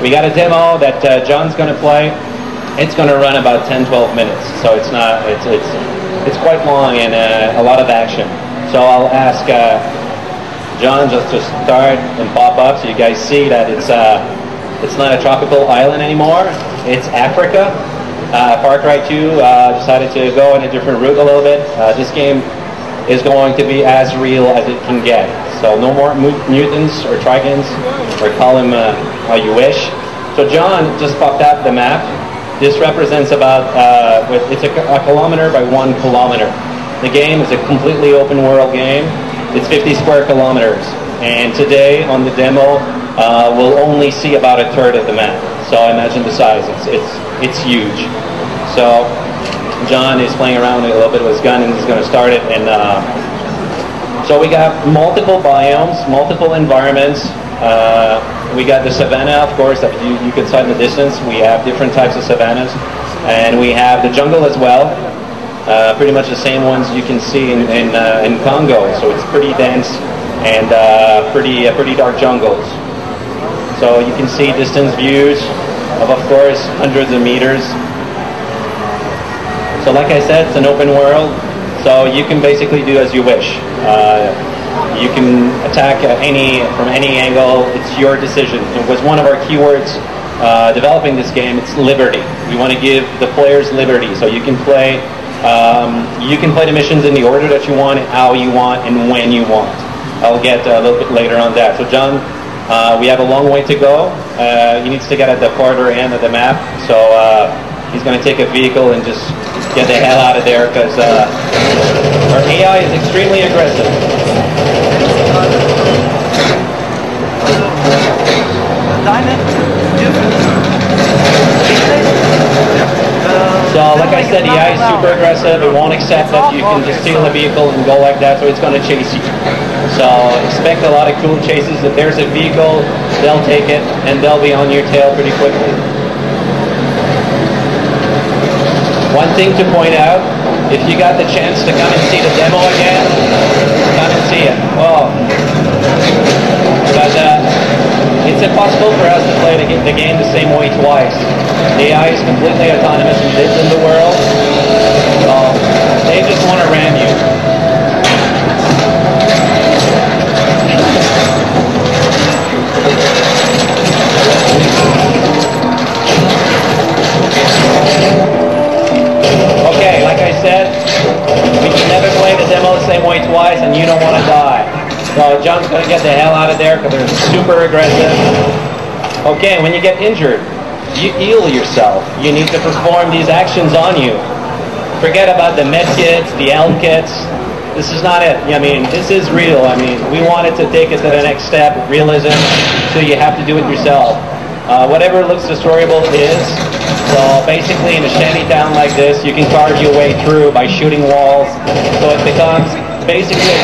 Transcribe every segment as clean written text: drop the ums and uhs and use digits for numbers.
We got a demo that John's going to play. It's going to run about 10-12 minutes, so it's quite long and a lot of action. So I'll ask John just to start and pop up so you guys see that it's not a tropical island anymore. It's Africa. Far Cry 2 decided to go in a different route a little bit. This game is going to be as real as it can get. So no more mutants or Cryengines, or call them how you wish. So John just popped up the map. This represents about, it's a kilometer by 1 kilometer. The game is a completely open world game. It's 50 square kilometers. And today on the demo, we'll only see about a third of the map. So imagine the size, it's huge. So John is playing around a little bit with his gun and he's going to start it. And so we got multiple biomes, multiple environments. We got the savanna, of course, that you can sight in the distance. We have different types of savannas. And we have the jungle as well. Pretty much the same ones you can see in Congo. So it's pretty dense and pretty dark jungles. So you can see distance views of course, hundreds of meters. So like I said, it's an open world. So you can basically do as you wish. You can attack from any angle. It's your decision. It was one of our keywords developing this game. It's liberty. We want to give the players liberty, so you can play. You can play the missions in the order that you want, how you want, and when you want. I'll get a little bit later on that. So John, we have a long way to go. He needs to get at the farther end of the map. So he's going to take a vehicle and just get the hell out of there because our AI is extremely aggressive. So like I said, the AI is super aggressive. It won't accept that you can just steal a vehicle and go like that, so it's going to chase you. So expect a lot of cool chases. If there's a vehicle, they'll take it and they'll be on your tail pretty quickly. One thing to point out, if you got the chance to come and see the demo again, come and see it. Oh. But it's impossible for us to play the game the same way twice. The AI is completely autonomous and lives in the world. So they just want to ram you. Okay, like I said, we can never play the demo the same way twice and you don't want to die. So John's going to get the hell out of there because they're super aggressive. Okay, when you get injured, you heal yourself. You need to perform these actions on you. Forget about the med kits, the health kits. This is not it. I mean, this is real. I mean, we wanted to take it to the next step, realism, so you have to do it yourself. Whatever looks destroyable is. So basically in a shanty town like this, you can carve your way through by shooting walls. So it becomes basically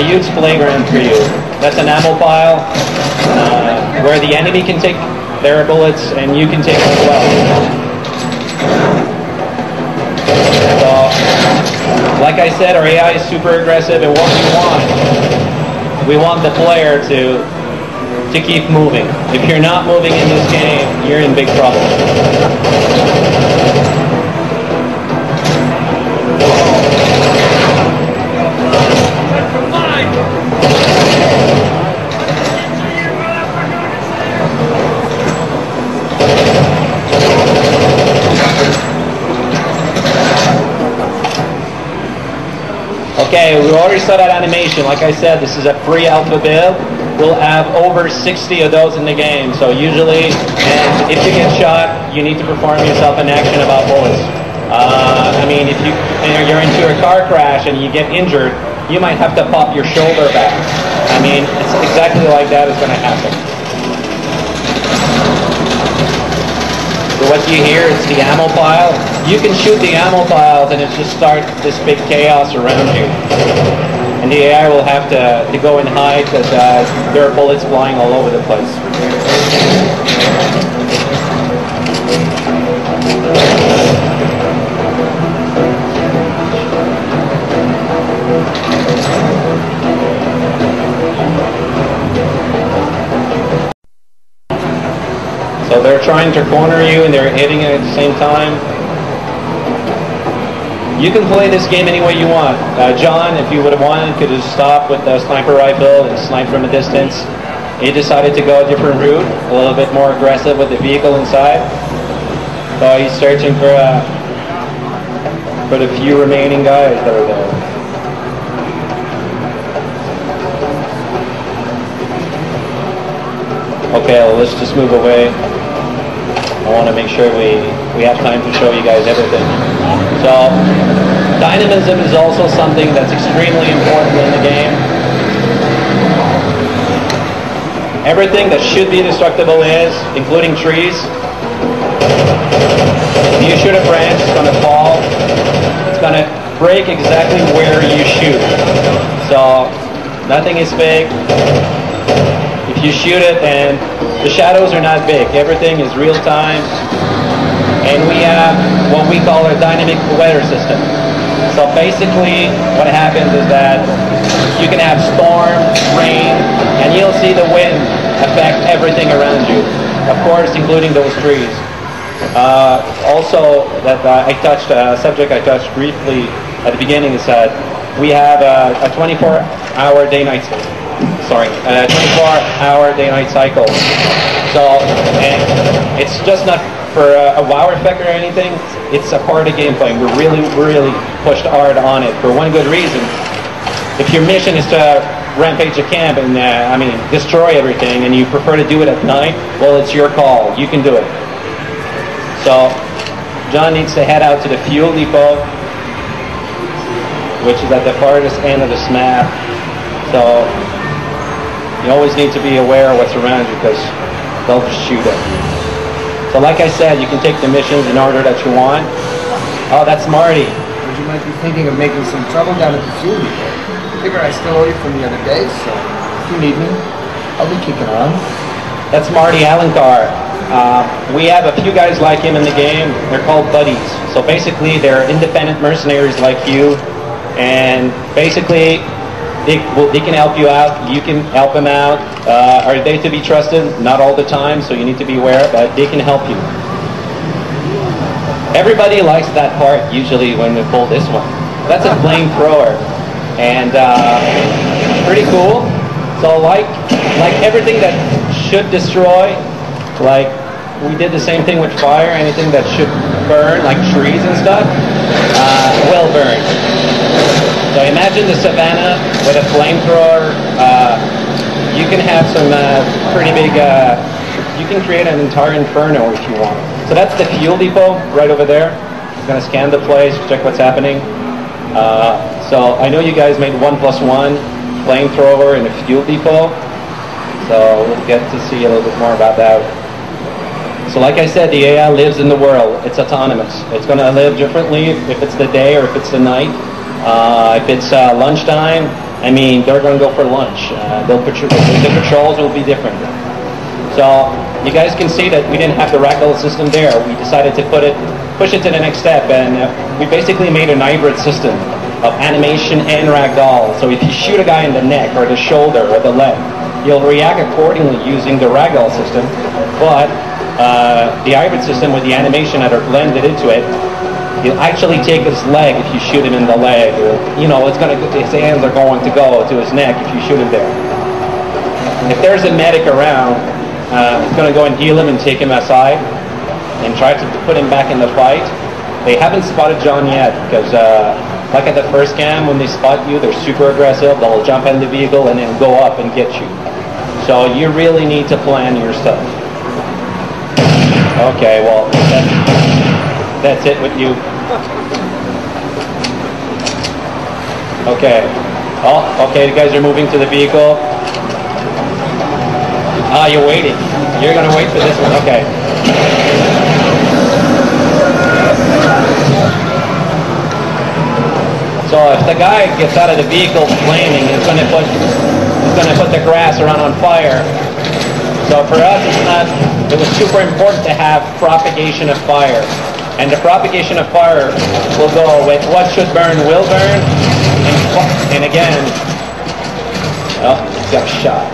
a huge playground for you. That's an ammo pile where the enemy can take their bullets and you can take them as well. So, like I said, our AI is super aggressive, and what we want the player to keep moving. If you're not moving in this game, you're in big trouble. Okay, we already saw that animation. Like I said, this is a pre-alpha build. We'll have over 60 of those in the game. So usually, and if you get shot, you need to perform yourself an action about bullets. I mean, if you're into a car crash and you get injured, you might have to pop your shoulder back. I mean, it's exactly like that is going to happen. So what you hear is the ammo pile. You can shoot the ammo piles and it just starts this big chaos around you. And the AI will have to go and hide because there are bullets flying all over the place. So they're trying to corner you and they're hitting it at the same time. You can play this game any way you want. John, if you would have wanted, could have stopped with the sniper rifle and sniped from a distance. He decided to go a different route, a little bit more aggressive with the vehicle inside. So he's searching for the few remaining guys that are there. Okay, well, let's just move away. I want to make sure we have time to show you guys everything. So, dynamism is also something that's extremely important in the game. Everything that should be destructible is, including trees. If you shoot a branch, it's going to fall. It's going to break exactly where you shoot. So, nothing is fake. If you shoot it, and the shadows are not big, everything is real time, and we have what we call a dynamic weather system. So basically what happens is that you can have storm, rain, and you'll see the wind affect everything around you, of course including those trees. Also, that I touched, a subject I touched briefly at the beginning is that we have a 24-hour day-night cycle. Sorry, 24-hour day-night cycle. So, and it's just not for a wow effect or anything. It's a part of gameplay. We're really pushed hard on it for one good reason. If your mission is to rampage a camp and destroy everything, and you prefer to do it at night, well, it's your call. You can do it. So, John needs to head out to the fuel depot, which is at the farthest end of this map. So, you always need to be aware of what's around you because they'll just shoot it. So like I said, you can take the missions in order that you want. Oh, that's Marty. But you might be thinking of making some trouble down at the fuel depot. I figure I still owe you from the other day, so if you need me, I'll be kicking on. That's Marty Alencar. We have a few guys like him in the game. They're called buddies. So basically, they're independent mercenaries like you, and basically, they can help you out, you can help them out. Are they to be trusted? Not all the time, so you need to be aware, but they can help you. Everybody likes that part, usually, when we pull this one. That's a flamethrower, and pretty cool. So like everything that should destroy, like we did the same thing with fire, anything that should burn, like trees and stuff, will burn. So imagine the savannah with a flamethrower. You can have some pretty big, you can create an entire inferno if you want. So that's the fuel depot right over there. I'm going to scan the place, check what's happening. So I know you guys made 1+1 flamethrower in the fuel depot. So we'll get to see a little bit more about that. So like I said, the AI lives in the world. It's autonomous. It's going to live differently if it's the day or if it's the night. If it's lunchtime, they're going to go for lunch. The patrols will be different. So you guys can see that we didn't have the ragdoll system there. We decided to push it to the next step, and we basically made an hybrid system of animation and ragdoll. So if you shoot a guy in the neck or the shoulder or the leg, you'll react accordingly using the ragdoll system. But the hybrid system with the animation that are blended into it, you'll actually take his leg if you shoot him in the leg. Or, his hands are going to go to his neck if you shoot him there. If there's a medic around, it's going to go and heal him and take him aside and try to put him back in the fight. They haven't spotted John yet because, like at the first cam, when they spot you, they're super aggressive. They'll jump in the vehicle and then go up and get you. So you really need to plan your stuff. Okay, well, that's it with you. Okay. Oh, okay, you guys are moving to the vehicle. Ah, you're waiting. You're going to wait for this one. Okay. So if the guy gets out of the vehicle flaming, he's going to put the grass around on fire. So for us, it was super important to have propagation of fire. And the propagation of fire will go with what should burn will burn. And again, oh, he's got shot.